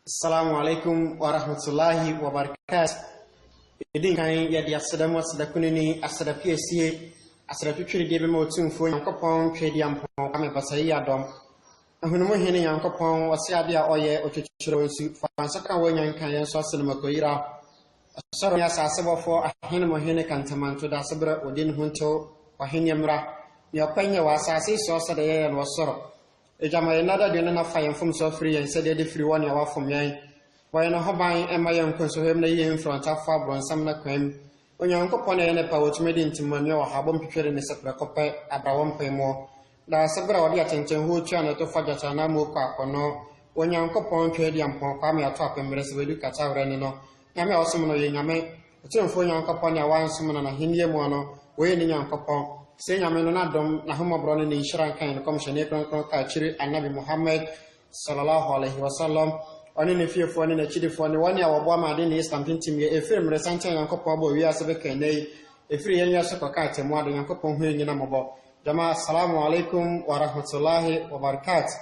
Assalamu alaikum wa rahmatullahi wa barakatuh. Idin kan yadi asadamu asadakuni asada PSA asada twitwiri de be ma otumfo Yankopon twedi ampo kame basayi adom. Ahunumu hene Yankopon wase ade a oye otwetwiro nsu fansaka wanyan kan yen so asenema koyira. Asoro ya sasebofo ahene mo hene kantamanto da sabra odin hunto wahene mra. Ya kwanya wa asase so asada ye no soro. Ejama yenada de na fa yen fom so free yen said de free one ya wa fom yen wa yen hoban ema yen konso hem na yen front afa bronsam na kwam Onyankopon na yen pa wotumedi ntimani wa habom pipere ne sepre kope abrawom pemo da sebra wodi atenchen ho tua na to fagata na mo kwa kono Onyankopon twedi ampon kwa me ato apemre se bedu kata wrani no nyame awsom no yen nyame otumfo Onyankopon ya wansum na henie mu no we ni Nyankopon se nyame no na dom na homobro ne nshira kan no komshene kronkron ka chiri annabi Muhammad sallallahu alaihi wasallam oni ne fiefo ne na chidifo ne woni awobo amade ne Islam tintim ye efirem resanten Yankopon bo wi asebe kanei efiri yen yaso ka atemu ado Yankopon hu nyina mobo jama assalamu alaikum wa rahmatullahi wa barakatuh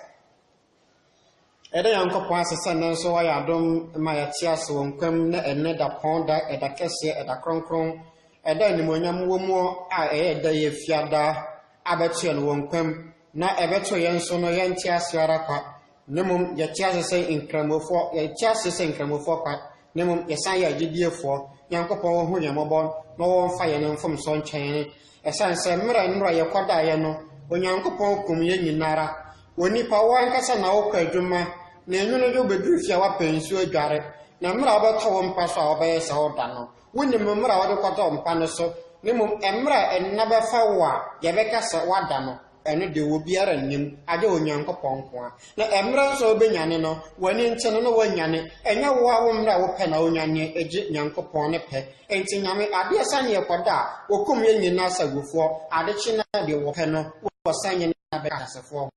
eda Yankopon asesa nan so wa ya dom ma ya tiaso wonkwam na enne da ponda eda kese eda kronkron eda ni monyam womo a eda ye fiada abetu no wonkwam na ebeto yen so no yen tiasiara kwa nemum ye tiasese inkramofo ye tiasese inkramofo kwa nemum ye san ya gidiefo Yankopon wo hu yamobon no won fa ye nemfom so nchen esan se mra nra ye kwada ye no Onyankopon kum ye nyinara woni pa wan kasa na wo kwadwuma na enwunu do bedru fia wa pensu adware na mra obeto wo mpa so obaye se oda no woni mra wode kwato mpa no so nemum emra enna fa wa ye bekasa wada no ene de wo biara nim ade Onyankopon ko a na emra so obenyane no wani nchen no wanyane enya wo a wo mra wo pe na onyane eje Nyankopon ne pe enti nyame ade sane ye koda okum ye nyina sagufo ade chi na de wo pe no wo sanye na be kasefo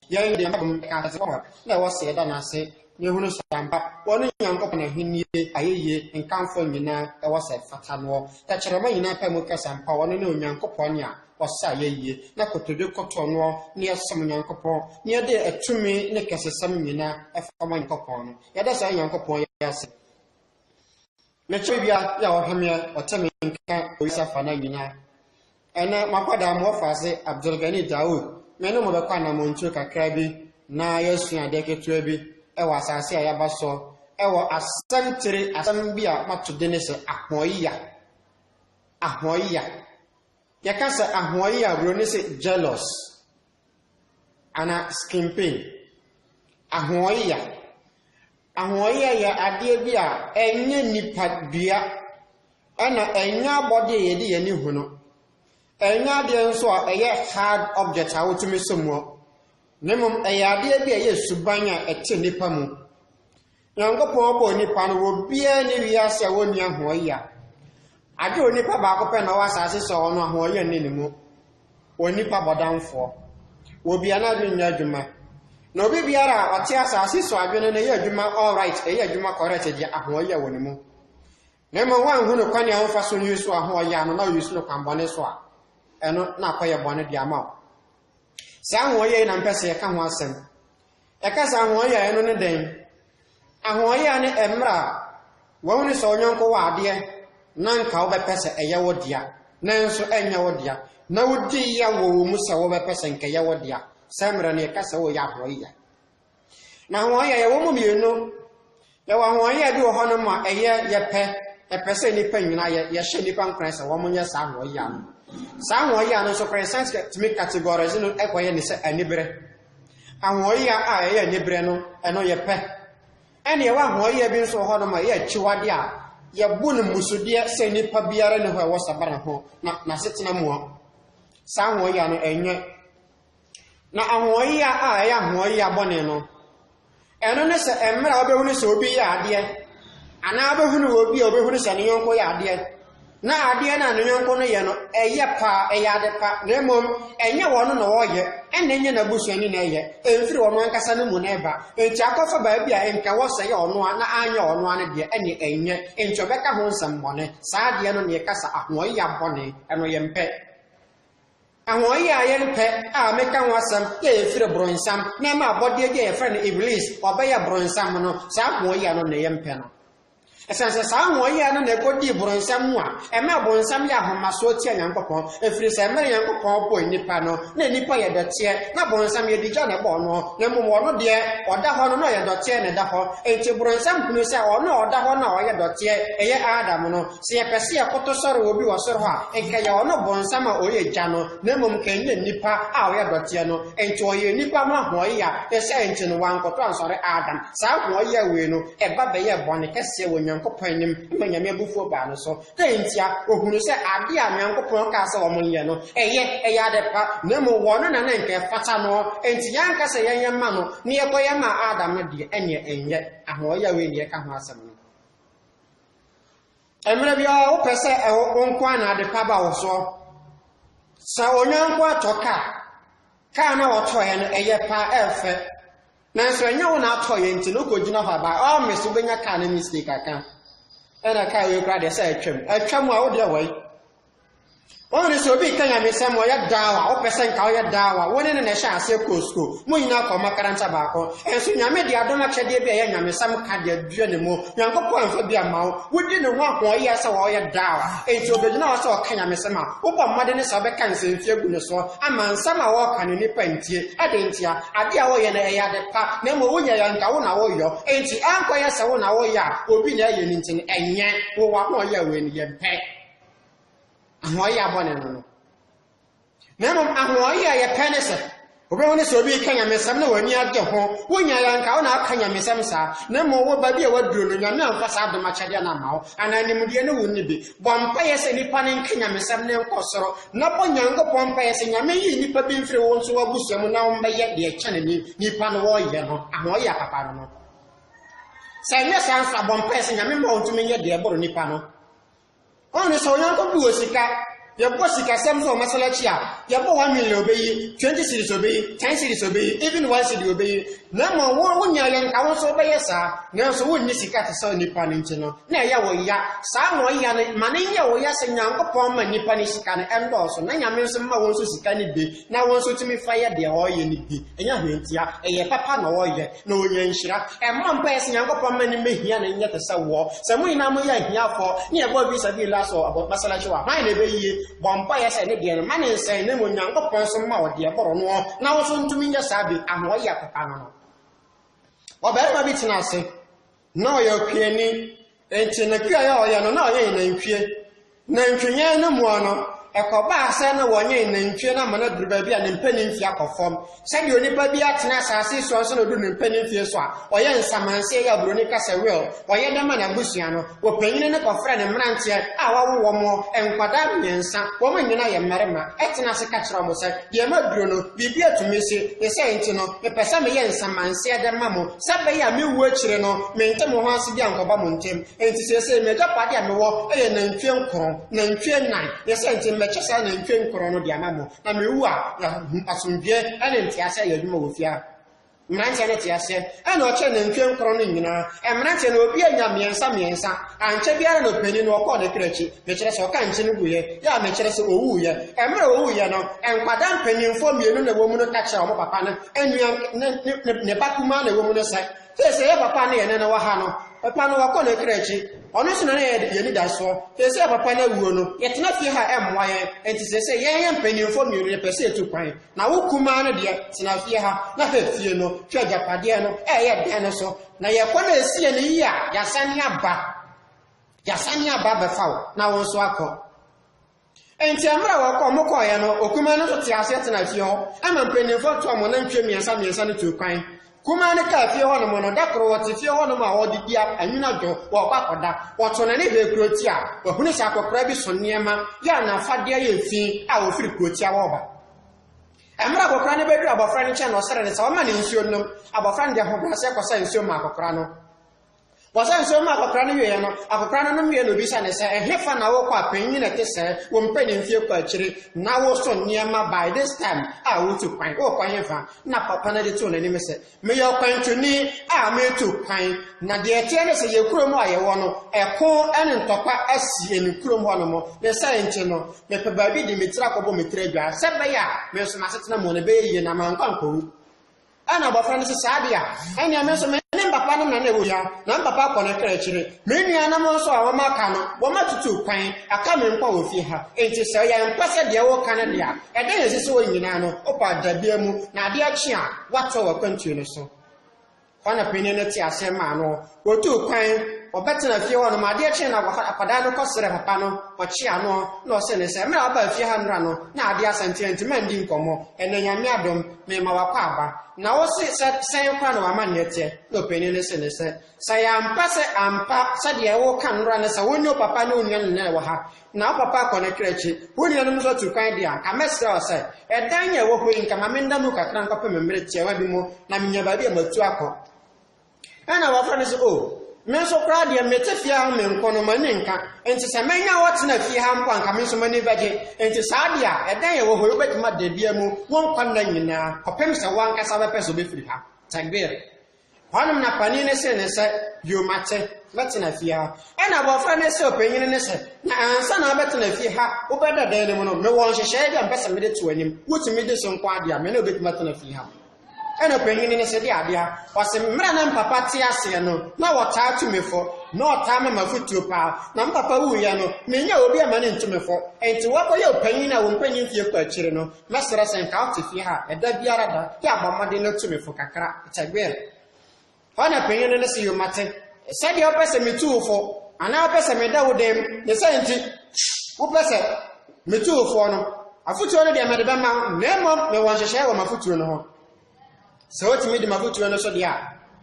ye de mbam kasefo na wo se da na se ne hunu samba woni Nyankopon ahenie ayeye nkanfo nyina e wo se fata no ta kyerema nyina pe mu kasampa woni ne Onyankopon ya wasa yeye na kotode kotono ne asem Nyankopon ne de atumi ne kesesam nyina efama Nyankopon no ya da sa Nyankopon ya se na chebia ya ohemia otemi nka oyisafa na nyina ene makwada mo fase Abdul Gani Daud meno mo be kwa na montu kakra bi na yesu ade ketua bi e wasase ya baso e wo asantire asam bi a matode ne se ahoya yakasa ahoya bro ne se jealous ana skimping ahoya ya ade bi a enye nipa bia ana enya body ye de ye ni hu no enya de nso a eye hard object a wotumi somo nemum eye bi a ye suban a ete nipa mu Nyankopon bo nipa no wo bia ni wiase a woni ahoya ade onipa ba ko pe na wasase so ono ahoya ni mu onipa bodamfo wo bia na de nya adwuma na obi biara ate asase so adwene na ye adwuma all right ye adwuma correct je ahoya woni mu na mo wan hu no kwani anfa so ni so ahoya no na yusu no kwambone so a eno na akoye bone dia ma sa ahoya na mpese ka ho asem e ka sa ahoya eno ne den ahoya ne emra wo ni so nyonko wa ade nanka wo bepese eye wo dia nanso enya wo dia na wo di ya wo mu se wo bepese nke ye wo dia samra ne ka se wo ya ahoya na ahoya ye wo mu mienu ye wo ahoya bi wo hono ma eye ye pese ni panyina ye hye ni pankran se wo mu nya sa ahoya no so present to me categories no ekoye ni se anibere ahoya a eye anibere no eno ye pe ene ye wo ahoya bi nso hono ma ye chiwade a ya bunu musudie se nipa biara ne ho wasabara ho na setena mu sa ahoya no enye na ahoya a ya ahoya bone no eno ne se emra obehunu se obi ya ade ana obehunu obi obehunu se ne yonko ya ade na ade na ne yonko no ye no eye pa eye ade pa na emom enye wono no wo ye enne nye na busuani na eye emfiri wono ankasa ne mu na eba enti akofa ba bia enka wo se ye ono na anya ono ane de ene enye enti obeka ho nsam bone saa de no ne kasa ahoya bone eno ye mpe ahoyi a yen pe a meka wasam ye efire bronsam na ma abode ye ye friend iblis obeya bronsam no sa ahoyi a no ne yempe no esanse sa ahoyi a no ne kodi bronsam a e ma bronsam ya homaso ti Nyankopon efiri se mere Nyankopon bo nipa no na nipa ye dotie na bronsam ye digya ne bo no na momo no de oda ho no ye dotie ne da ho enti bronsam kunu se ono oda ho na oye dotie eye Adam no se ye pese ye koto soro obi wo soro ha enka ye ono bronsam a oye gya no na mom kenye nipa a oye dotie no enti oye nipa ma ahoyi a ese enti no wan koto ansore Adam sa ahoyi a we no e ba be ye bone kese wo Nyankopon nim manyame bufuo ba no so tentia ohunu se ade a Nyankopon ka se wo monye no eye ade pa na mo wono na na nke fata no enti yanka se yenye ma no ne ye koye ma Adam no de ene enye ahoyi a we ne ka ho asem no emre bia wo pese onkwa na ade pa ba wo so sa onyanko atoka ka na wo to ye no eye pa efe nanso enye wo na atọ ye nti no kogina fa ba o meso benya ka na mistake aka ena ka we kra de say atwam a wo de wai oni so bi kanya mesem o ya dawa o pesen ka o ya dawa woni ne na sha ase kosko mo nyina ko makaranta ba ko enso nyame de adoma chede bi ya nyame sam ka de adua ne mo Nyankopon anfa bi amawo wodi ne ho akon o ya se wo ya dawa enti obegina wo se o kanya mesem a wo bọ mmade ne so be kan se mfie gu ne so ama nsam a wo ka ne nipa ntie ade ntia ade a wo ye na eya de pa na mo wonya ya nka wo na wo yo enti anko ya se wo na wo ya obi na ye ni ntin enye wo wa ko ya we ni ye mpe ahoyi abone no memom ahoyi a ye penese obe woni so bi kanya mesam na wani age ho wonya ya nka wo na akanya mesam sa na mo wo ba bi e waduro no nyame amfa sa adoma chade na mawo anani mudie ne wonni bi bompa ye se nipa ne kanya mesam ne nkosoro na bo Nyankopon pa ye se nyame yi nipa bi mfire wo nso wabusuam na wo mbaye de chane ni nipa no wo ye no ahoyi apapa no se nye sansa bompa ye se nyame mo ntumi nye de eboro nipa no on so Nyankopon bi osika yebo sika sem so masalachi a yebo 1 million obeyi 20 series obeyi 10 series obeyi even 1 series obeyi na mo wo nya yen ka wo so obeye sa na so wonni sika te so nipa ne nti no na ya wo ya sa mo ya ne mane ya wo ya se Nyankopon ma nipa ne sika ne endo so na nyame nso ma wo so sika ne bi na wo so tumi fa ye de o ye ne bi enya hwentia eye papa na wo ye na onye nshira e ma mpa ye se Nyankopon ma ne mehia na nya te sa wo se mo ina mo ya hia fo ne e bo bi sabi la so about masalachi wa han ne be yi bompa ya se ne de no mane nsen ne mo Nyankopon so ma wo de eboro no na wo so ntumi nya sabi ahoyi akapa no oberma bi tena ase na oyo kwieni enti na kwa ya oyo no na oyo na ntwenye na mu ono ekoba ase na wonye na ntwe na mana duruba bi a ne mpani mfi akofom se de onipa bi atena asase so so na du ne mpani mfi so a oye nsamanse ya broni kasa will oye de mana busua no wo panyine ne kofra ne mrantie a wawo mo enkwada myensa wo manyina ye mmerema etena se ka kira mo se ye maduro no bibi atumese ese enti no me pesa me ye nsamanse de mamo sabe ya me wu akire no me ntem ho ase bi ankoba mo ntem enti se me japade a me wo eye na ntwe nkron na ntwe nan ese enti mechesa na ntwe nkron no de amamo na me wu a asomdwe ene ntiase ya dwuma wo fia mranche ne tiase ana o che na ntwe nkron no nyina mranche na obi anya miensa anche biara no pani no okọ na krachi mechere se oka nche no guye ya mechere se owu ye emre owu ye no enkwada mpanimfo mienu na wo mu no kacha o papa no enua ne bakuma na wo mu no sai se ye papa na ye na wa ha no papa no wakọ na krachi ono so na ye ni da so se papa na wuo no ye tena fie ha emwa ye enti se ye mpanimfo mienu ye pese etu kwan na wo kuma no de tena fie ha na ha fie no twa japade no ye de no so na ye kọ na esie ne yi a yasani aba befawo na won so akọ enti amra wakọ mokọ ye no okuma no so te ase tena fie ho ama mpanimfo to mo na ntwe miensa no tu kwan kuma ne ka fie ho no mo no dakoro wote fie ho no ma wo didi anwuna do wo kwakoda woto na ne be kroti a wo hunu sha akokora bi so niema ya na fade ye fi a wo firi kroti a wo ba amra akokora ne bedu abofra ne che no sere ne sa wo ma ne nsuo nom abofra ne de ho bra se kosa nsuo ma akokora no wasan so ma akokra no wie no akokra no wie no bi sa ne se ehefa na wo kwa panyin na te se wo mpani mfie kwa akire na wo so niema by this time a wo tu kwan wo kwan yefa na papa na de to na ni me se me yo kwan tuni a me tu kwan na de etie ne se ye kurom a ye wo no eko ene ntokwa asi eni kurom ho no mo ne sa enche no me pe ba bi de metira ko bo metira dwa se be ya me so ma setena mo ne be ye na man kwan ko ana ba fran se sadia ene me so me papa no na na ewo ya na papa ko na kra chire me nua na mo so a ma ka no wo matutu kwan aka me mpa wo fi ha enti se ya mpa se de wo ka na dia e de yesi wo nyina no opa dabia mu na ade a chi a wato wa kwantu no so kwana pene ne ti ase ma no wo tu kwan obetena fie wo no ma ade a chi na apada no kosere papa no o chi ano no se ne se me aba fie ha nra no na ade asante enti ma ndi nkomo ene nyame adom me ma wakwa aba na wo se kwa no ama nete no peni ne se sa ya ampa se ampa sa de wo kan nra ne sa wonyo papa ne onua ne wo ha na papa ko ne krechi woni no so tu kan dia ka mesra o se edan ye wo ho nka ma menda mu kakra nka pe memre tie wa bi mu na menya ba bi e matu akọ ana wa fra ne so me so kra de mete fie ha me nkono ma ne nka enti se menya wo tena fie ha mpo anka me so ma ne baje enti sa dia edan ye wo ho betima de bia mu won kwan na nyina kopem se wan kasa be peso be firi ha tagbir hanum na pani ne se yo mate betena fie ha ena bo fra ne se opanyin ne se na ansa na betena fie ha wo beda dan ne mu no me won hyehye dia mpesa me de to anim wotimi de so nkwa dia me na obetima tena fie ha ena opanyin ne se dia dia wase mra na papa ti ase no na wota atumefo na wota ma mafutuo pa na papa wu ya no menya obi ama ne ntumefo enti wakoye opanyin na wo mpanyin fie kwa akire no mesra sen ka oti fie ha eda biara da ya abamade no tumefo kakra tagbe ona panyin ne se yo mate se dia opese metuufo ana opese meda wodem ne se enti wo pese metuufo no afutuo no de mede ba ma nemo me won hyehye wo mafutuo no ho so what me de mafutuo no so dia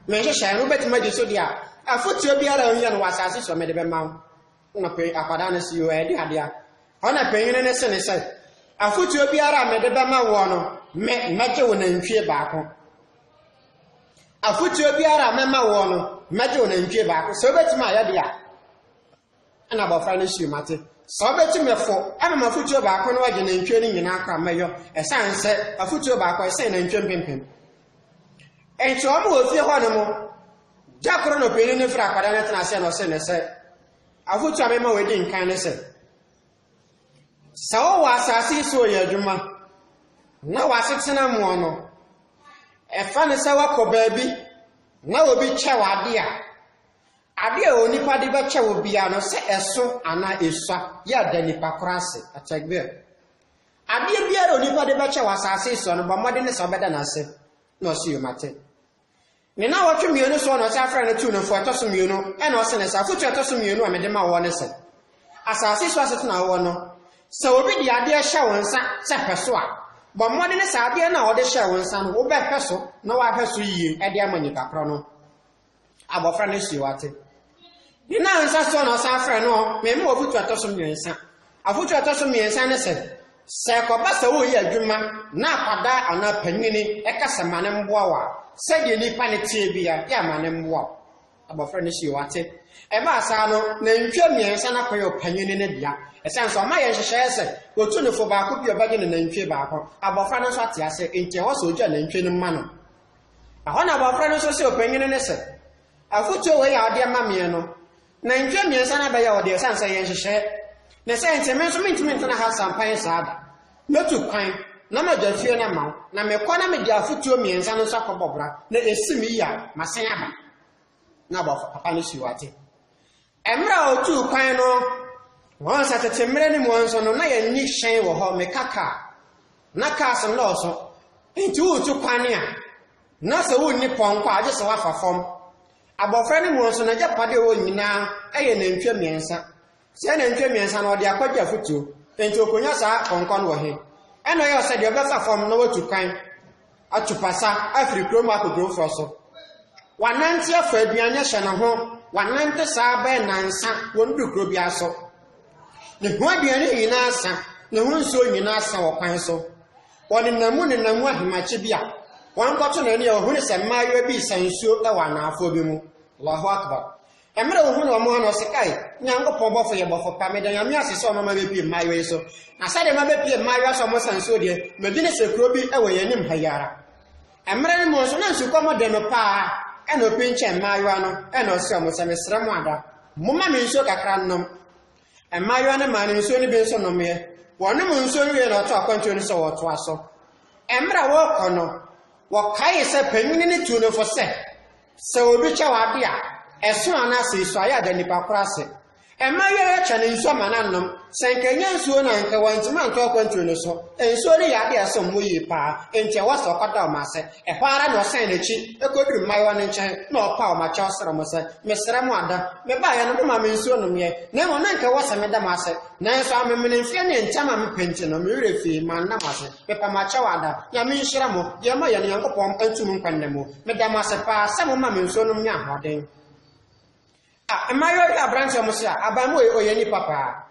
me hyehye no betima de so dia afutuo biara onye no wasase so me de be ma na pe akwada na si yo e de adea ona panyin ne se afutuo biara me de be ma wo no meje wo na ntwie baako afutuo biara me ma wo no meje wo na ntwie baako so betima ya dia ana ba fra na shi mate so betima fo ama mafutuo baako no waje na ntwie ni nyina akra meyo esanse afutuo baako esen na ntwie mpempem enti omo ofie ho no mo jakoro no peni ne fra akwada na tena se no se ne se afutu amema we di nkan ne se sawo wa asase so ye adwuma na wasetena mo no efa ne se wakoba bi na obi che wade a onipa de be che wo bia no se eso ana esua ya da nipa krase atagbe ade bia onipa de be che wa asase so no ba mode ne so beda na se no se yo mate ne na wotwe mienu so no se afra na tu no fo atoso mienu e na o se ne sa fotu atoso mienu a mede ma wo ne se asase so aseto na wo no se obi di ade a hye wonsa se peso a bo mode ne sa ade na wo de hye wonsa no wo be peso na wa peso yie e de amani kakro no abofra ne si wate ni na nsa so no sa afra no me mo fotu atoso miensa afotu atoso miensa ne se ko ba se wo ye adwuma na akwada ana panyini e kasa mane mboa wa se de nipa ne tie bia ya mane mboa abofra ne shi wate e ba sa no na ntwe miensa na koyo panyini ne dia e san so ma ye hyehye se otu ne fo ba ko bi obage ne na ntwe ba ko abofra no so ate ase enti wo so oja na ntwe ne ma no ahona abofra no so se opanyini ne se afutu we ya ade ma me no na ntwe miensa na ba ya ode san se ye hyehye ne se enti me so mintimenti na ha sampan saada metu kwan na majafie na ma na me kwa na me dia futuo miensa no so akobobra na esimi ya masen aba na ba papa no siwate emra otu kwan no won sa tetemre ni mo nso no na ya ni hyen wo ho me kaka na kaso no so enti otu kwan a na se wo ni ponko aje se wa fafom abofra ni mo nso na je pade wo nyina eye na ntwe miensa se na ntwe miensa no de akwaja futuo enti okonya sa konkon wo he eno ye ose de obefa fom na watu kan atupasa afri kromo akogro fo so wanante afa aduane hye na ho wanante sa ba nansa wondu kro bia so ne ho aduane nyina asa ne ho nso nyina asa wo kwan so woni namu ahimache bia wan koto na ne ho ne se mayo bi sansuo e wana afo bi mu Allahu akbar Emre wo hu no mo no sekai Nyankopon bofo ye bofo pa me dan yame asese o mama be pie mayo so na sade ma be pie mayo so mo sanso de me bi ne sekuro bi e wo ye nim hayara Emre ne mo so na nsu komo de no pa e no pinche mayo no e no se mo se mesra mo ada mo ma me nso kakra nnom mayo ne ma ne nso ne bi nso no me wonu mo nso wie no to akwantu ne so wo to aso Emre wo kono wo kai se panyini ne tu no fo se obi cha wa de a Eso anase so aya da nipa krase. Emaye ya cha ne nso manannom. Senkanya nsuo na nka wantima nka akwantu ne so. Ensuo ne ya de aso moyi pa. Enti waso kwada o mase. Ehwara na osan na chi. Ekoduru mayo ne nchen na opa o macha osra mo se. Mesra mo ada. Me ba ya no ma me nsuo no me. Na mo na nka wasa me da mase. Na enso amemene mfie ne ntama me penti no me refi man na mase. Me pa macha wada. Ya me nhira mo. Ya ma ya ne Yankopon antum nkwanne mo. Me da mase pa sa mo ma me nsuo no nya ahoden. Mayo ya branch omusia abamu oye ni papa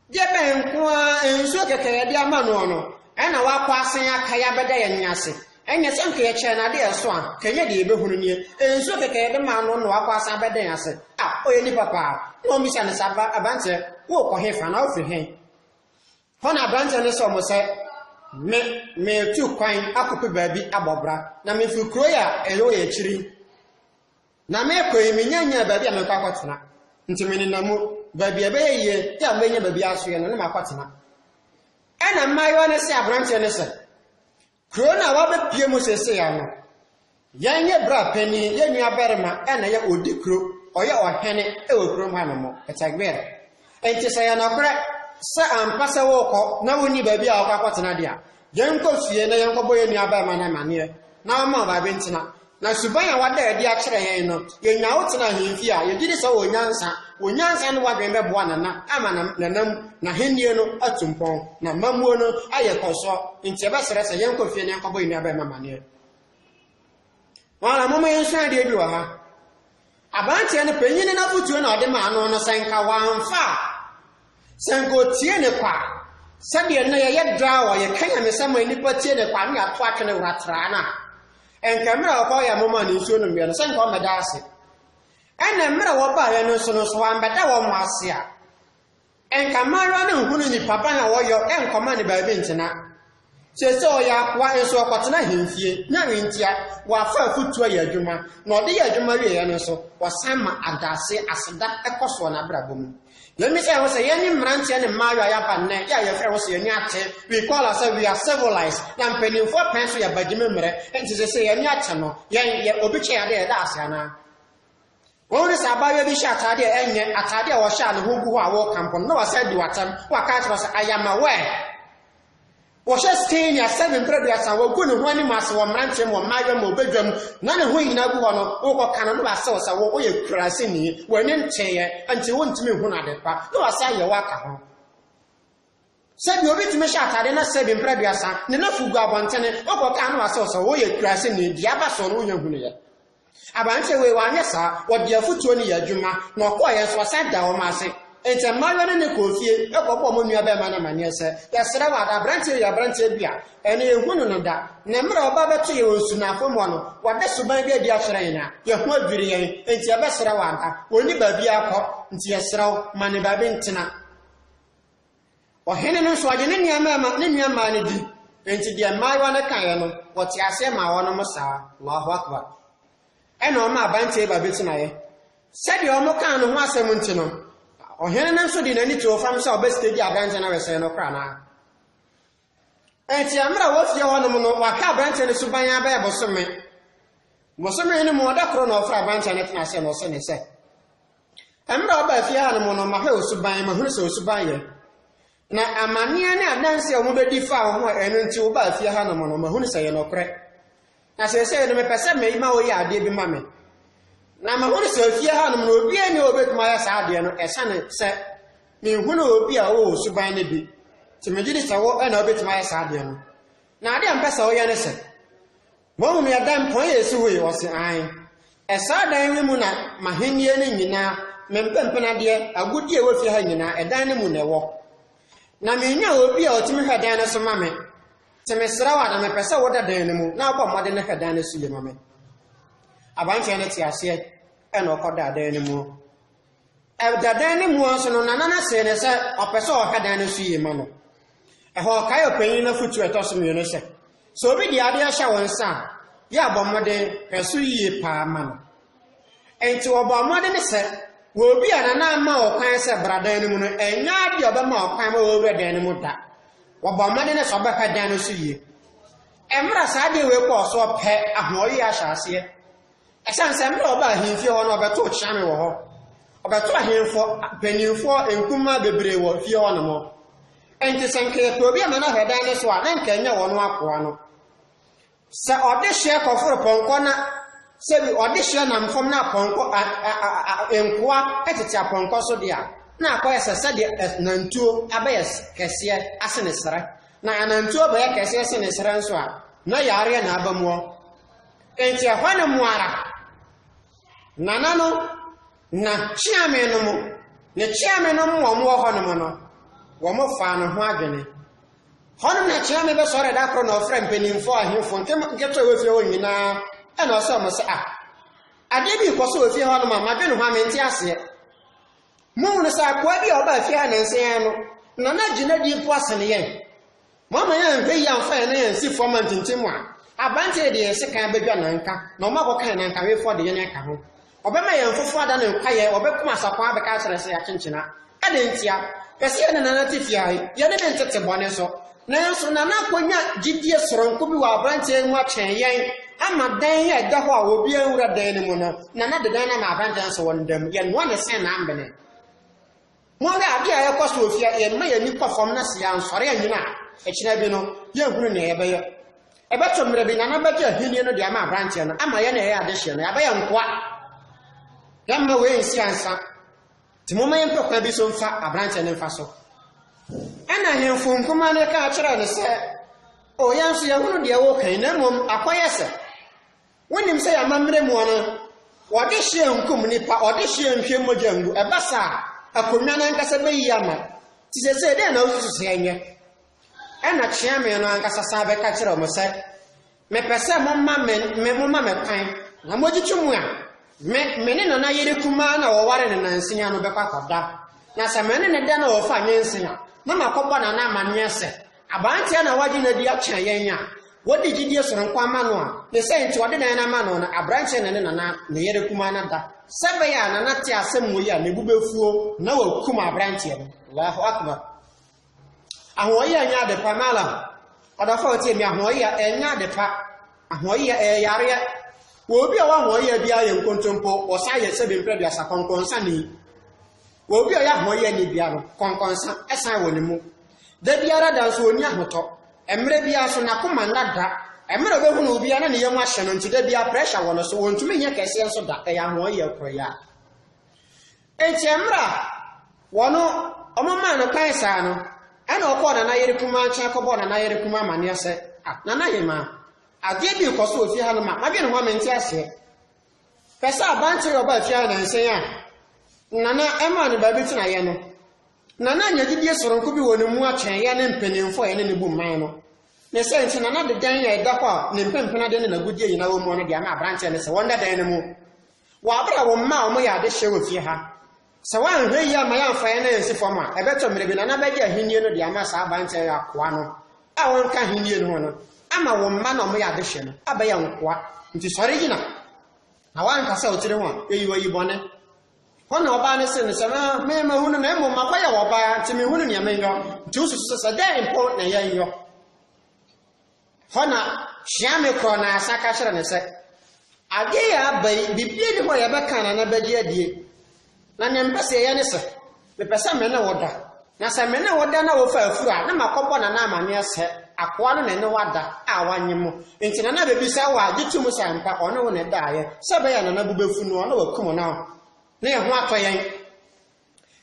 je ben ko enso kekere dia manu no na wa kwasen akaya beda ya nyase enye se nke ye che na de eso a kenye de ebehunu nie enso kekere de manu no wa kwasen beda ya se oye ni papa no mi sha ne saba abante wo ko hefa na ofi hen hona branch ne so mo se me tu kwan akope baabi abobra na me fi kro ya eyo ye chiri na me ko eminyanya baabi a me kwakwatena ntimini na mu baabi ebe ye ya menya baabi aso ye no na makwatena ena mayo ne se abrante ne se krona wa be pie mu sese ya no yanye bra pani ye nua berema ena ye odi kro oye ohene e wo kro ma no mo etagbere enti se ya na kre se ampase wo ko na woni baabi a kwakwatena dia yenko fie na yenko boye nua berema na mane na ma baabi ntina na subanya wada edi akere yen no yenya wotena hemfi a yegide so wonyansa no wadwen be boa nana ama na nanam na henie no atumpon na mamuo no aye koso nti ebe sere se yen kofie ne akọbọ inu aba mama ne wala mama yen shan de bi wa ha abantie ne panyine na futuo na ode ma ano no senka wanfa senko tie ne kwa sabe na ye draw ye kanya me sama nipa tie ne kwa ne ato atwe ne wratra na enkamera ko ya mama ni nsuo no mbe no senka o meda ase ena mera wo ba ya no so no so ambeda wo mo ase a enkamara na nhunu ni papa na wo yo enkoma ne ba bi ntina sese o ya kwa enso kwatena hemfie nya wentia wa fa futu ya adwuma na ode ya adwuma wie ya no so wasama adase aseda ekoso na brabomu let me say I was a young man and Mario Yapan, yeah, I was a yate. We call ourselves we are civilized. I'm paying for pencil ya Bajimere, and to say a yatano, yan obicha there, that's Anna. Only Sabaya Bishatadia and Atadia or Shan who are welcome. No, I said you at them. What was I am aware. Was just staying at 7 previous and we're going to run him as one mansion or Mario or bedroom. None of whom I go canon of source or what you crasini when in chair until one to me who had it. No, I say you walk home. Said you bit me shot, I didn't say in previous and enough who got one tenant or canon of source or what you crasini, the Abbas or Union. Abanche we one yes, what dear foot 20 year Juma, nor quiet was sent down, Massy. It's a man in a coffee, a papa near Bemana, yes, sir. Yes, sir, I branch your branch beer, and a woman of that. Never about to you soon after one. What does my dear Serena? Your whole video, it's your best Rawanda, only baby up, it's your straw, money by Bentina. Or Henry Swaggin in your mamma, in your money, into the Mywana Kayano, what you say, my one Massa, La Wakwa. And on my bante by Bitinae. Said your Mocan and Massa Montino. Or Henry so did any two from so best to the Abans and I was saying, no crana. And Tiamra was your one of Waka Branch and Subaya Babel Summit. Was some any more that chrono of Abans and it myself or Senny said. I'm not by Fianamon on my house to buy my Husso Subaya. Now a mania Nancy or Mobile found and into by Fianamon on my Hunsa or crack. As I said, me pesa me Mawaya, dear mammy. Na mahuri so fie ha no obi ani obetuma ya saade no esane se me hunu obi a wo suban ne bi ti me gidi sawo na obetuma ya saade no na ade ampesa wo ya ne se wo mu ya dan pon yesu we wo se an esa dan we mu na mahenie ne nyina me mpempena de agudi e wo fie ha nyina edan ne mu ne wo na me nya obi a otimi hwedan ne so mame ti me sra wa da me pesa wo da dan ne mu na abọ mmode ne hwedan ne su le mame Abanche ne ti ase e na okoda ada ni mu dadan ne mu nso no nanana se ne se opese o ka dan ne so yema no ho kai opanyin na futu etoso mi no se so obi di ade ahya won sa ya bomode peso yie pa ma no enti obomode ne se wo obi anana ma okwan se bradan ne mu no enya ade obama okwan ma wo dan ne mu da obomode ne so ba ka dan ne so yie emra sa de we ko so pe ahoyi ahyase esan se emra oba ahimfi ho no obeto chiame wo ho obeto ahimfo penimfo enkuma bebre wo fie ho no mo enti senke to obi amana hedan ne so a na nka nya wo no akoa no se ode hye koforo ponko na se bi ode hye na mfom na ponko enkoa etete aponko so dia na akoye se de nantuo abayes kese asene sere na anantuo ba ya kese asene sere nso a na yare na abamuo enti ahwana muara nanano na chiame no mu ne chiame no mu omo ho no no wo mo fa no ho adwene hono na chiame be sore da kro no frem penimfo ahemfo nketo we fie wonyina e na so mo se ade bi ko so fie ho no ma dwene ho amenti ase mu no sa kwa bi oba fie na nsen no na na gina di po asene yen mama yan hwe yan fa na yan si forma tintim a abante de se kan badwa nanka na o ma ko kan nanka we fo de yen ka ho obema yan fofo ada na nkaye obekuma sakwa be ka sere se ya chenchina ade ntia pese ene na natifia ye ne ntete bone so na so na nakonya gidie soronko bi wa abante mu atwen yen ama dan ye da ho a obi anwura dan ne mu no na de dan na ma abante so wondam ye no ne sen na ambene mo ga ade aye kwaso ofia ye ma ye ni perform na sia nsore anyina e kina bi no ye hunu ne ye be ye e beto mre bi na ba ja hini no de ama abante no ama ye na ye ade hye no ya ba ye nkoa yamma we nsi ansa timoma yempe kwa bi so mfa abranche ne mfa so ana hemfo nkuma ne ka akira ne se o yanso ya hunu de wo kan na mom akoye se wonim se ya mamre mu ono wode hye nkum nipa ode hye nhwe mojangu e basa akonwa na nkasa beyi ama ti se de na osusu se enye ana chiame no ankasa sa be ka akira mo se me pese mo ma me kwan na moji twumu a mene na yere kuma na wo ware ne nansinya no bekwa koda na se mene ne da na wo fa nyensinya na makobo na amanyese abantia na waji na di acha yenya wodi gidie soro nkwa manu a ne se nti wode na manu na abranche ne na yere kuma na da sebe ya na nati asem wo ya ne bubefuo na wo kuma abranche no Allahu akbar ahoyi anya de pa mala oda fa oti mi ahoyi anya de pa ahoyi yare wo bi awa ho ye bia ye nkontompo o sa ye se be mpre bia sa konkonsa ni wo bi ya ho ye ni bia no konkonsa esan wo ni mu da biara da so oni ahoto emre bia so na koma na da emre be hu no bia na ne ye mu ahye no nti da bia pressure wo no so wontumi nya kese nso da ya ho ye kroya enti emra wono omama no kan sa no ana okọ na yere kuma cha ko bo na yere kuma mane ase na na ye ma ade bi ko so ofie ha no ma bi no ho menti ase pesa abanti oba fie na nsen a nana ema ne ba bi tuna ye no nana nya gidie soronko bi woni mu atwen ye ne mpanimfo ye ne bu man no ne se nti nana de dan ye da kwa ne mpempena de ne na gudie yina wo mu no de ama branche ne se wonda dan ne mu wa abra wo ma o mo ya de hye wo fie ha se wan hwe ya ma ya mfa ye ne nsi foma e beto mre bi nana ba de ahinie no de ama sa abanche ya kwa no a won ka ahinie no no ama wo mma na mo ya de hye no abaya nkoa nti sori gina na wan ka sa otire ho eyi yi bone hono oba ne se ne se me hunu na emo makwaya wo ba nti me hunu ne me yo nti ususu se de impo na ye yo hona hia ko na asaka hire ne se ade ya bai bibie ni ho ya be kan na badi adie na ne mpese ye ne se me pese me na woda na se me na woda na wo fa afuru a na makobo na na amane ase akoa no ne wada a wanyemo nti na bebi sa wa gitumu sa mpa ono wo ne daaye se be ya na bubefu no ono wakum na ne ho atoyen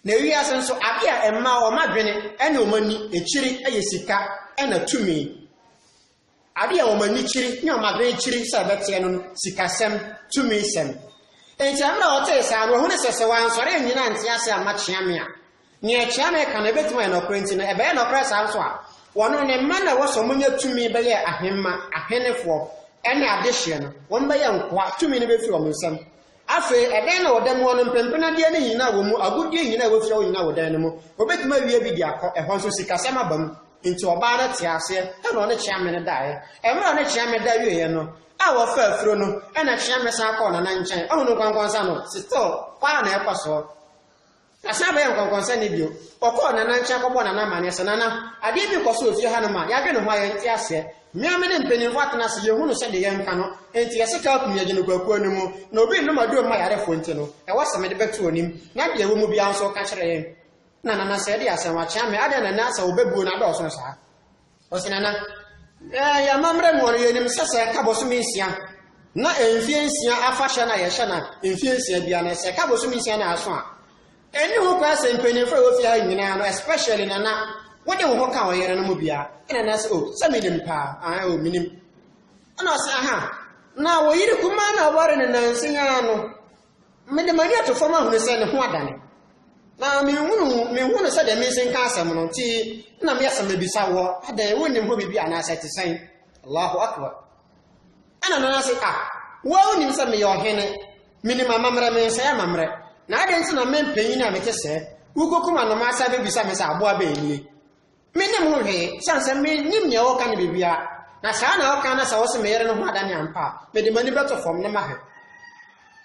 na wi asenso ade a emma o madwene ene o mani echiri ayesika ena tumi ade a o mani chiri ne o madwene chiri sa betie no sikasem tumi sem enti amra o te sa no hu ne sese wan sore nyina ntia ase amachiame a ne chiame ka na betima na okrenti na ebe na okresa nso a wono ne mana woso munya tumi be ye ahemma ahenefo ene adehye no won be ye nkoa tumi ne be fi o nsam afe eden na odam wo no mpempena de ne nyina wo mu agudie nyina wo fia wo nyina wo dan ne mu obetuma wie bi de akọ ehon so sikasema bam nti oba na te ase e no ne chia me ne dae emra ne chia me da wie ye no a wo fa afuro no e na chia me san akọ na nchen o no kwankwansa no sisto kwa na ekwaso asaba ye kwankwansa ne bio okọ na nchen akọbọ na na mane se na ade bi kwaso ofie ha no ma ya gbe no ho aye nti ase miame ne mpenimfo atena se yehunu se de yenka no enti yese ka kumye gye no kwakuo no mu na obi no madu ma yare fo nti no e wase me de betu onim na de wo mu bia nso ka kire yen na se de asem wa chia me ade na asa obebu na do so sa o se na ya mamre mo no yenim sese ka boso mi nsia na enfie nsia afahye na ye hye na enfie nsia bia na se ka boso mi nsia na aso a eni ho kwa se mpenimfo wo fi ha nyina no especially na wode wo ka wo yere no mu bia ina na se o se minim pa o minim ana se aha na wo yiri kuma na ware ne nansen ano me de mari atofo ma hunu se ne ho adane na me hunu se de me sen ka asem no ti na me asem bisa wo adan wonim ho bibia na se te sen Allahu akbar ana na se wo nim se me yo hene minim amamre me se amamre na adan se na me mpanyin na me te se ugokuma no ma sa be bisa me sa abo aba enie menim ho hwe sanse menim ne wo ka ne bibia na saa na wo ka na sa wo se me yere no ho adane ampa me de mani beto fom ne ma he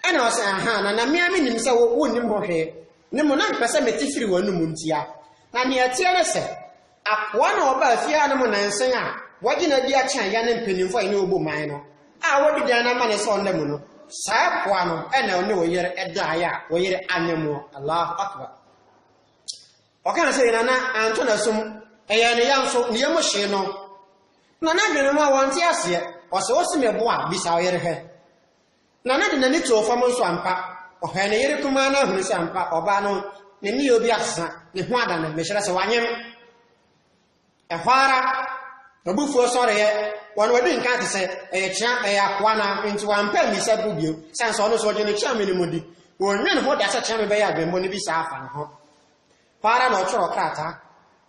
ana wo se aha na me nim se wo nim ho hwe ne mo na mpese me ti firi wonu mu ntia na ne atie ne se apoa na oba afia ne mo nansen a wagi na di acha ya ne mpanimfo ene obo man no a wodi dan na ma ne so ndam no saa apoa no ene one wo yere eda ya wo yere anyemo Allahu akbar o kana se na anto na sum eya ne yanso ne yemo hye no na na dwene ma wonte ase o se wo se me bo a bisa o yere he na na de na ni to fam nso ampa o he ne yere kuma na hunu se ampa oba no ne ni obi asa ne ho ada na me hyere se wanyem e hwara obufuo sore ye won wadi nka te se e chia e akwa na nti wampa mi sa bubio sanso no so je ne chia me ne modi wonwen ho da sa chia me be ya be mo ne bi sa afa ne ho hwara na o choro krata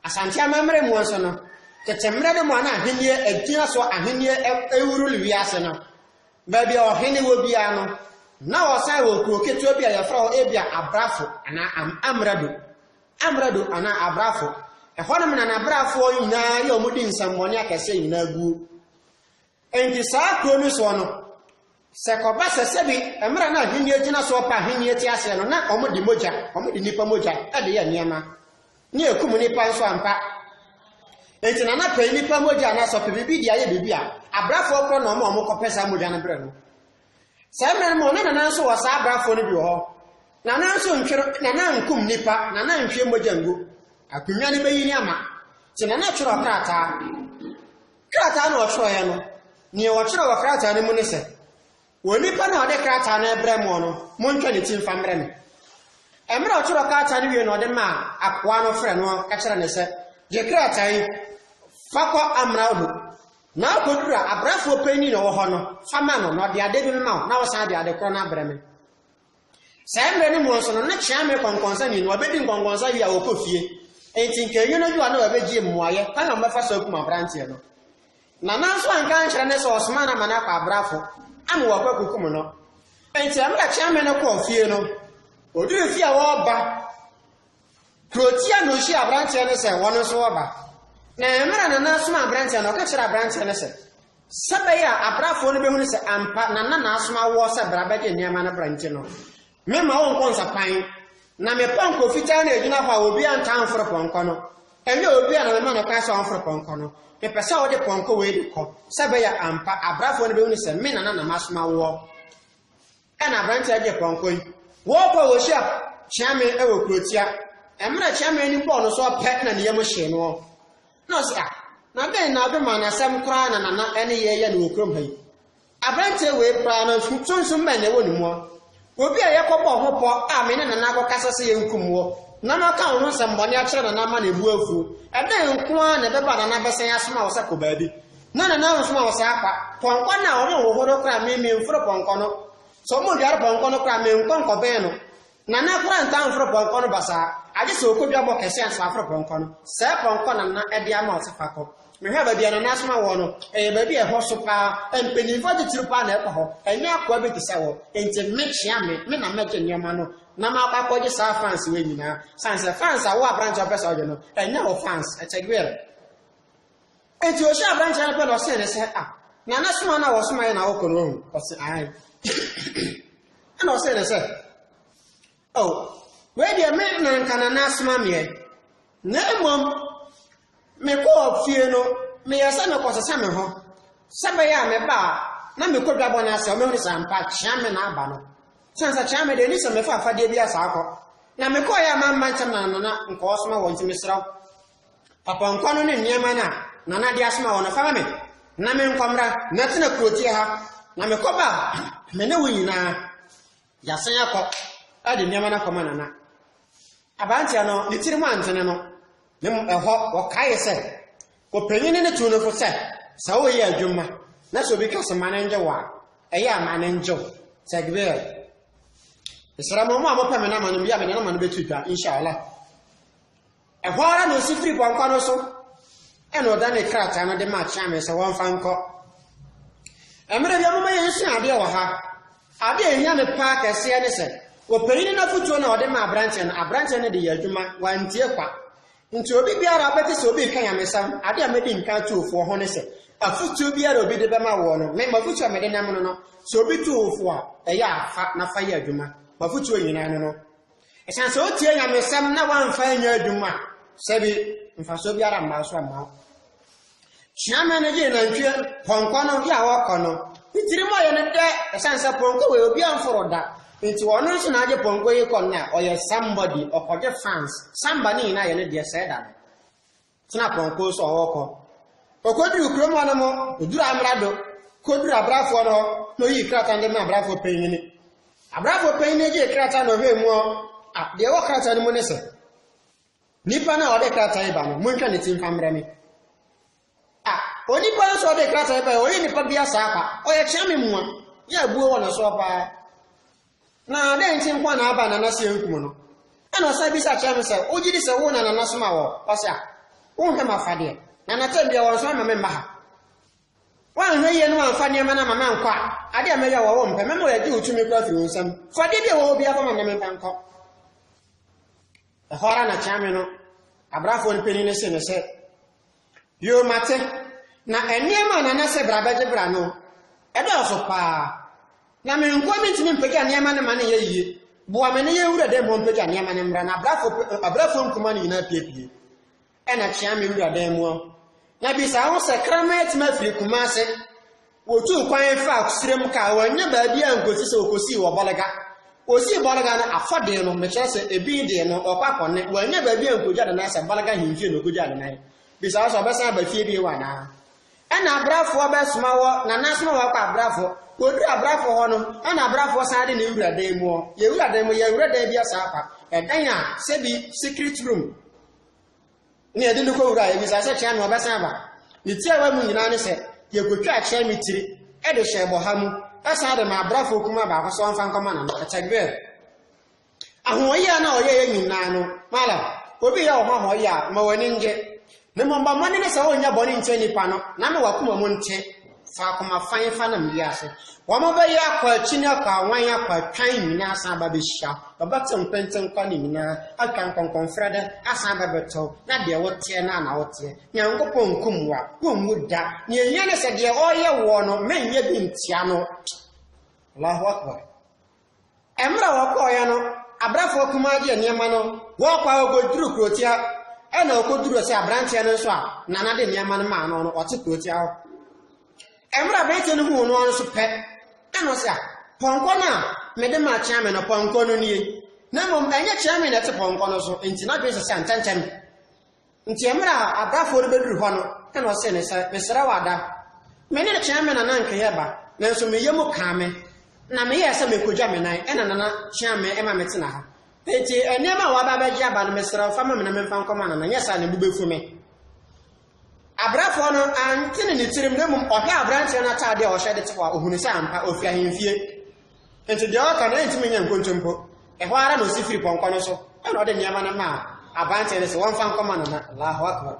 asante amamre mu nso no tetemre de mu ana ahenie agina so ahenie ewuru liwiase no ba bia ohene wo bia no na wo sai wo kuro ketu bia ya fra o ebia abrafo ana amrado ana abrafo ehona mena na abrafo nyina ya omudi nsambone akase nyina gu enti saa kuro no so no se ko ba se sebi emra na ahenie agina so pa ahenie ti ase no na omudi moja omudi nipa moja ade ya niema ni ekum nipa nso ampa enti na pe nipa moja na so pe bibi dia ye bibi a abrafo kro na omo kopesa moja na bre no sai men mo na nso wo sa abrafo no bi ho na nso ntwero na nkum nipa na nhwe moja ngu akunwa ne bayi ni ama ti na choro krata na o choro ye no ni o choro wa krata ne mu ne se wo nipa na o de krata na bre mo no mo ntwa ne tin fa mre no emra o choro krata ne wie no de ma akwa no fre no ka kire ne se je krata yi fakọ amra obo na kodura abrafo pani no wo ho no fama no no de ade bi ma na wo sa de ade kro na breme sai mre ne mo so no na chia me konkonsa ni no obedi konkonsa wi a wo kofie enti nke yi no ju ana obeji muaye ka na mfa so kuma branche no na so anka nkyere ne so osman na mana kwa abrafo am wo kwa kukum no enti amra chia me no ko fie no oduru fie a wo ba protia no shi abranche ne se wono so wo ba na emra na asoma branch na ka kira branch na se sabaya abrafo no behunu se ampa na asoma wo se brabe de niama na branch no me ma won konsa pan na me panko fita na ejuna fa obi anta anforo ponko no enye obi na me ma no ka so anforo ponko no me pesa wo de ponko we de ko sabaya ampa abrafo no behunu se me na asoma wo na branch de ponko yi wo ko wo sha chiame e wo krotia emra chiame ni bo no so pe na ne yemo hye no no sir na ben na be man asem kra na ene ye no okrom hayi abrante we pra na sunsun ben ne wonu mo obi a yekobo ho po a me ne na ko kasa se ye nkum wo na no ka ho sem bone a kire na ma na ebu afu eden nko a na be ba na besen asoma wo se ko baadi na wo soma wo se apa ponko na wo ho do kra me mfro ponko no so mo diar ponko no kra me nko be no na kra nta mfro ponko no basa aje se okobia bo kese ansa mfro ponko no se ponko na ede ama o se fakọ me have be an asthma one, a baby a horse of power, and penny for the true pan alcohol, and now quite to sell, and to make yammy, men are making your mano. Nama papa just our fans winning now. Sans the fans are what branch of us, and now fans, I take well. And to a sharp branch of a person, I said, ah, now that's one I was my open room, was I. And I said, oh, where the man can ask mammy? No, mum, me go fear no, me a son of a summer home. Sabaya me bar, no me could have one as a million and patch, shaman abano. Since a chairman, there is a mefa for the beer circle. Now me call ya man manchana and Cosmo wants to miss out. Upon Conan in Yamana, Nana Diasma on a family. Namen Comra, nothing a cotia, Namacoba, Menowina, Yasayako, I didn't Yamana Comana. Abantiano, the Tirmantanano, a hot or Kaya said, or penny in the tuna for set. So we are Juma. That's what because a man angel one. A young man angel, said Bill. The Saramama Pamana and Yaman and Betuka, inshallah. A while no see 3.1 or so. And no done a crack and the match, I'm a one fan cop. And maybe I'm a idea of her. I did in the park as she said. Well, penny enough for two or my branch and a branch and the Yajuma, one tear pack. Into a big beer, I bet it's so big, I am some. I did make him count 2 for honest. A foot 2 beer will be the Bama one. Member which I made a so be 2 for a yard, fat, na fire, Juma. My foot 2 in an it sounds so tear, I may some no one fine year, Juma. Sabi, if I so be a mouse one mouth. Shaman again and fear, Poncono, Yawacono. It's the more than a sense of Ponco will be on for that. Into one reason I get Ponco you con now, or you're somebody, or for your fans, somebody in I dear said that. Snap Poncos or Oko. Or could you come on a more, do Amrado, could you a bravo, no, you crack and them a bravo pain it. A bravo pain a crack and of him more, the Oka and Monessa. Nippana or the Crataiban, Munkan it's in Famrami. Only parents or the class by only Pabia Sapa, or a charming one. Yeah, boo on a sofa. Now, then, Tim Juan Aban and Nasi Kumono. And I said, Mr. Chairman, sir, oh, you is a woman and a small, or sir. Won't have a fadia. And I tell you, I was one member. One way and one funny man, a man quack. I dare make our own, remember I do to me clothing some. For the will be a woman in Bangkok. The horror and a charming, a bravo and penny said, you matter. Na enema na na se brabaje brano e do so pa na me nkomi ntimi mpega enema ne mane ye yie bo amene ye wura de mo mpega enema ne mra na abrafo nkuma ni na piepie e na chia me wura de mo na bi sa ho se kramet ma firi kuma se wotu kwan fa kusirem ka wanya ba bia nkosi se okosi wo bolaga osi bolaga na afode no me chese ebi de no opapọ ne wanya ba bia nkoja de na se bolaga hinfie no koja de na bi sa so be san ba fie bi wa na and a bravo best maw, Nanasma waka bravo, would do a bravo honor, and a bravo side in Ura de more. You are them, you read the Bia Sapa, and Dana, Sebi, secret room. Near the Lucora, is as a channel of Basava. The chairman in said, you could catch me tea, Edisha Bohamu, as I had my bravo Kumaba, son from command, a tagwell. And who ya know ye in Nano, Mala, will be our mamma ya, Moaninge. The Mamba money is all in your body in 20 pano, Nana Wakuma Monte, Fakuma fine fan of Yas. One of the Yaka, Chinaka, one Yaka, Time Nasa Babisha, a button penton conimina, I can confrede, as I beto, not dear what tear none out here. Yango Kumwa, whom would that? Near Yana said, dear all your one, men ye been Tiano. La what boy? Emra Wakoyano, a bravo Kumadia near Mano, walk out go through Crotia. And I could do a branch and swap, none of the Yaman man on what to put out. Emra Bacon who wants to pet, and was that Poncona, Madame Chairman upon Cononi. No, any chairman at a Poncono, into not being a santantem. In Tiamra, a braff for the bedroom, and was saying, Mr. Awada. Many a chairman and Uncle Heba, Nelson Miyamu Kame, Namia Sami Kujamina, and another chairman Emma Metzina. Peti enema wa baba jaba no mesra fama me na memfa nkoma na nyesa na bube fu me abrafo no antene ne tirim na mum ohia abranche na taade o hye de tewa ohunu se ampa ofia hemfie enti de o ka na enti menya nkontompo e ho ara no sifiri ponko no so e no de niama na ma abranche ne se won fa nkoma na Allahu akbar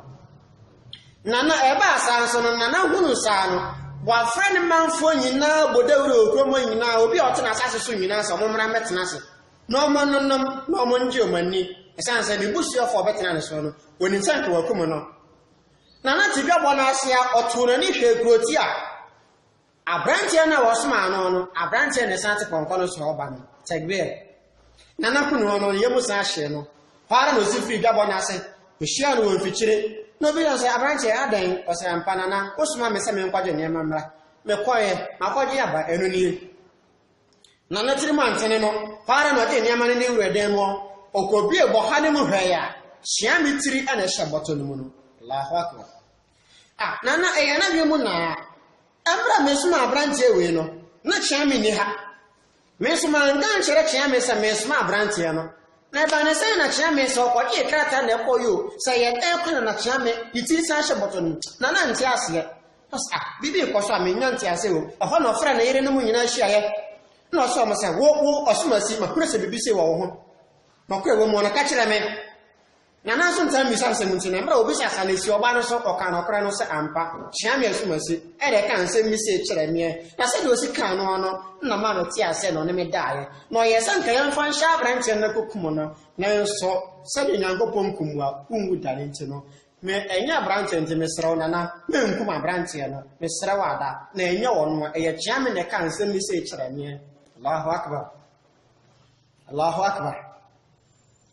nana eba asanso no nana hunu saa no wa friend manfo nyina bodawre okromo nyina obi a otena asase so nyina so momra metena se no mononom no monje omani esanse de busuafo betena ne so no oni sanke wakum no nana tibia bona asia otuna ni hwe kroti a abrantie na wosma no abrantie ne sante konkono so oba no tegbe nana kunu no yemusa ahye no para no sifi bia bona ase ohia no wonfikyire no bi say abrantie adan osampa nana osuma me se me nkwaje ne mamra me koye makwaje aba enu ni nana tiri mantene no para no de ne amane ne wureden mo okobi ebo hane mu hweya hia me tiri ana hye boto no mu no Allahu akbar nana eyana bi mu na abra me suma abrantie we no na hia me ni ha me suma ngan chere hia me se me suma abrantie no na ba ne se na hia me so ko e krata na koyo se ye kwa na hia me itiri san hye boto no nana nti ase bibi ko so amenya nti ase o ofa no fra na yire no mu nyina hia ye na so mo se wo osumasi ma kure se bibi se wo ho ma kure wo mo na ka kire me nana so ntam mi sanse mu ntina mbra obi sha na si oba no so oka na okra no se ampa hia me asumasi e de kan se mi se kire me na se de osi kan no no na ma no ti ase no ne me daaye no ye san kan fan sha branch na kokum no na so se de nyankopom kumwa ungu dare nti no me enya branch nti me sraw nana me nkuma branch no me sraw ada na enya wono e ye hia me ne kan se mi se kire me Allahu akbar Allahu akbar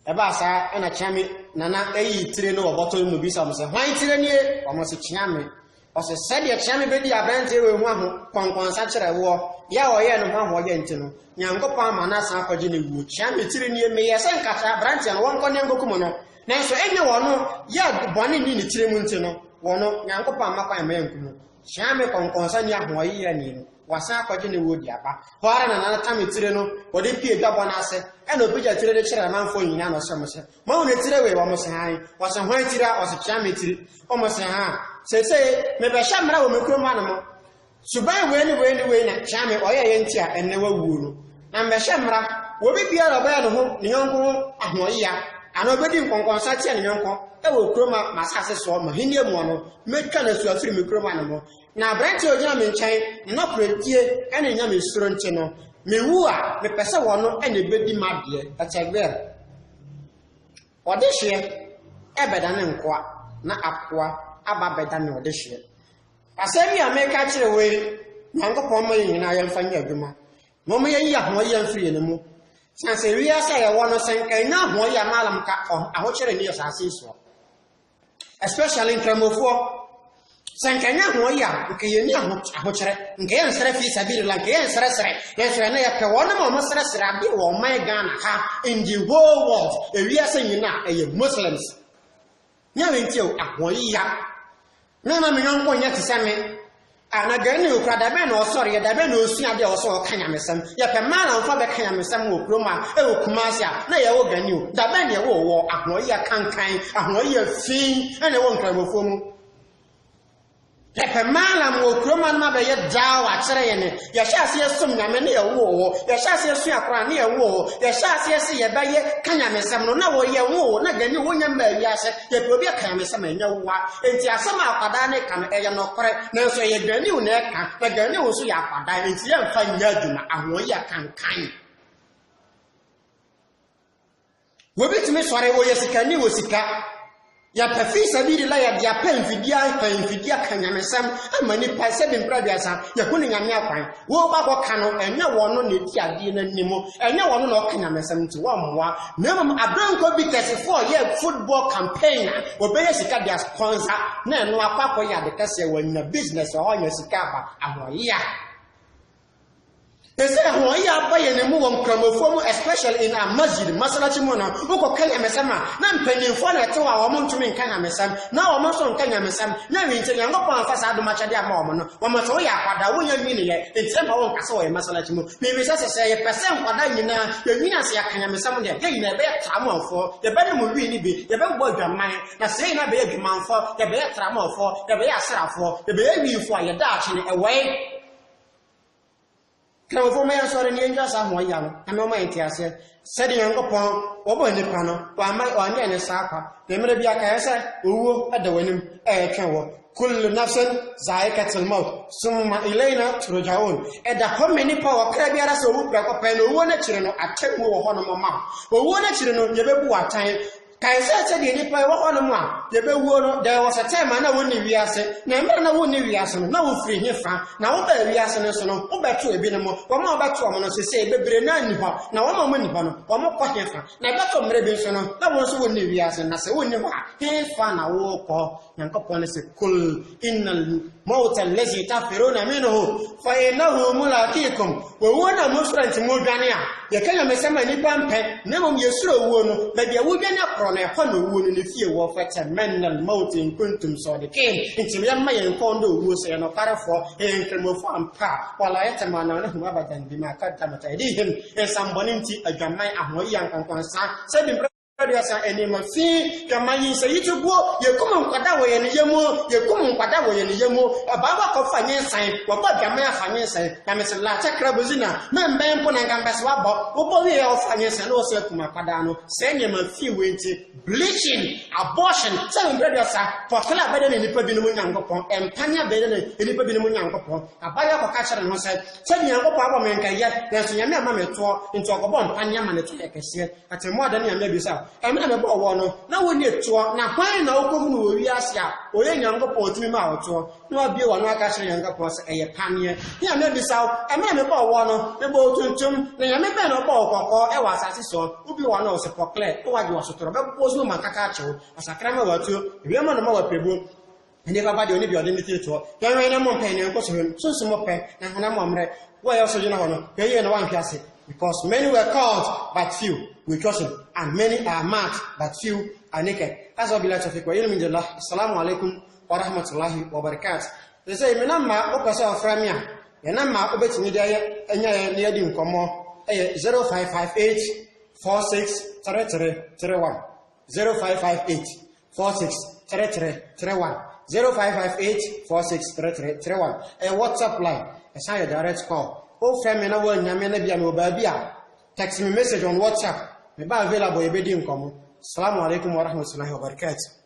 eba sa na chami nana eyi tire no oboto mu bisa mo se hwan tire nie o mo se chiame o se de chiame be di abante we hu aho konkon sa kire wo ya o ye no ha ho ye ntino nyankopon amana sa akwaje ne wu chiame tire nie me ye se nkata abante no won ko ne ngoku mo no na so enye wono ya bone ni ni tire mu ntino wono nyankopon amakwa ya me nkumo chiame konkon sa ni aho ye ni no wasa akwaje ne wo di aba hora na nana tame tire no ode pie dwabo na ase e no pija tire de kire manfo nyina no so mo se ma wo ne tire we wo mo se han wasa hwan tire o se chiame tire o mo se han se me be sha mra wo me kuro ma no mo suban we ni na chiame o ye ye ntia enne wa wu no na me sha mra wo bi bia ro ba no ho ne yonko ahoya ana obedi nkonkon sa tia ne yonko e wo kuro ma masase so ma hinie mu no me twa na su afiri me kuro ma no mo na branch ogina me nkyɛn no predie ene nya me suro nti no me wu a me pese wo no ene bedi madie akyagbe ode hye ebeda ne nkoa na akoa aba beda ne ode hye asɛm ya me ka kyerɛ we nyankopɔn ma nyina ya mfa nya adwuma mo mo yi aho ya mfiri ne mu sanse wi asa ya wo no senkan na ho ya malam ka aho kyerɛ ne yasase so especially nkramofo sankanya ho ya nke ye ni aho kyerɛ nke ye nsere fi sabiri la nke ye nsere sere ye so na ye pe wo na mo sere sere abi wo man Ghana ha in the whole world ewi asa nyina eye Muslims nya we ntio aho ya na me nyanko nya tisame ana gani ukra da be na osori da be na osua de oso kanya mesam ye pe mala mfa be kanya mesam wo kroma e wo kumasia na ye wo gani o da be na ye wo aho ya kankan aho ya fin ene wo nkrabofo mu Pepe malam wo kroma na be ye dawa kire ye ne ye sha se sum nyame ne ye wo ye sha se su akra ne ye wo ye sha se ye ba ye kanya mesam no na wo ye wo na gani wo nya ma wi ase ye pe obi kanya mesam anya wa enti asama akwada ne kan e ye no kore na so ye gani wo na kan na gani wo so ya akwada enti ye mfa nya aduma aho ye kankan wo bitimi sore wo ye sika ni wo sika ya pafi sabiri la ya dia penfidia kanyamesam amani paise bin prabiasa ya kunu nyame akwan wo ba ko kano enya wono ne ti ade na nimo enya wono na okanyamesam ti wo mmoa na mam abranko bi 34 year football campaign obeye sika dia sponsor na eno akwa ya de kase wanya business o nya sika ba ahoya They say ho ya ba ye ne mu won kramofo mu especially in a masjid masalachi mu na uko kanya mesama na mpanimfo na te wa wo ntumi nkanya mesam na wo so nkanya mesam na wi nti ngopon afasa ado machade ama wo no wo mo so ya kwada wo nya wi ne ye enti ma wo nkasa wo ye masalachi mu me bi sase ye pese nkwada nyina ye nyina se ya kanya mesam de ye nyina be tramofo ye be ne mu wi ni bi ye be gbo adwaman na se nyina be adwamanfo ye be tramofo ye be asrafo ye be wi fo ye da achi ne ewe Kramfo me ansore ni enja sa ho ya no ame ma entiase sede Nyankopon obo nipa no wa anya ne sa akwa na mere bia ka yesa owuo ada wanim twa wo kullu nafsin zaikatul maut summa ilayna turja'un eda homme nipa wa kra biara so wu pra ko pa no owuo na kire no atemwo wo ho no ma owuo na kire no yebebu atan kai se de nipa wo ho no ma yebewu no there was a time na woni wiase na mere na woni wiase no na wo firi hefa na wo ba wiase no so no wo beto ebi no mo wo ma beto mo no se bebre na ni ho na wo ma ni ho no wo mo ko hefa na beto mere bi so no na wo so woni wiase na se woni ho hefa na wo ko Nyankopon se kul innal mauta allazi tafiruna minhu fa innahu mulaqikum wa wona musrant mo dwane a ye kanya mesema ni pampe na mom yesuro wo no ba dia wo dwane akro na ho no wo no ne fie wo fata menal maut in kuntum sadiqin intim yamma yen kondo wo se no parafo enkremofo ampa wala yatamana na huma abadan bima kadama taydihim esambonimti adwaman ahoyan kankansa se bi Sa enema fi kamayin se yitugo ye kuma nkwada wo ye ne yemu ye kuma nkwada wo ye ne yemu ababa ko fanye san wo ba biama ya fanye san na mesela chakra bozina membe mpo na ngambase wa bo wo wi ye fanye san no se kuma kwada no se enema fi wenti bleaching abortion se mbrede sa pokla bede ne nipa bi no Nyankopon empanya bede ne nipa bi no Nyankopon abaya ko ka kire no se Nyankopon abo menka ye na so nyame ama meto nti okobo empanya ma ne to ekese atemo ada ne nyame bi sa emna me bo wo no na woni eto na hwan na okohu no wi ase a oye Nyankopon otimi ma oto na obie wo no aka kire Nyankopon se eye panie ya me bi sa emna me bo wo no me bo tuntum na ya me be no bo kokko e wa asase so ubi wo no se pokle to wa di wo sotoro be bo so ma kaka achewo asakra ma watu wi ma no ma wa pebu ene baba de oni bi ode ni tito ya we na mo pen ne ko so so mo pen na hana mo mre wo ya so jina ho no ye ye no wan fiase because many were called but few were chosen and many are marked but few are naked. As of Bilal Tawfiq wa ilmin jillah. Assalamu alaikum wa rahmatullahi wa barakatuh. They say menama okasa oframia yenama obetimi de enya ne yadi nkomo 0558 463331 0558 463331 0558 463331 a WhatsApp line a direct call. Oh, family, na wo nyame na bia no ba bia text me message on WhatsApp me ba available e be di nkomo. Assalamu alaikum wa rahmatullahi wa barakatuh.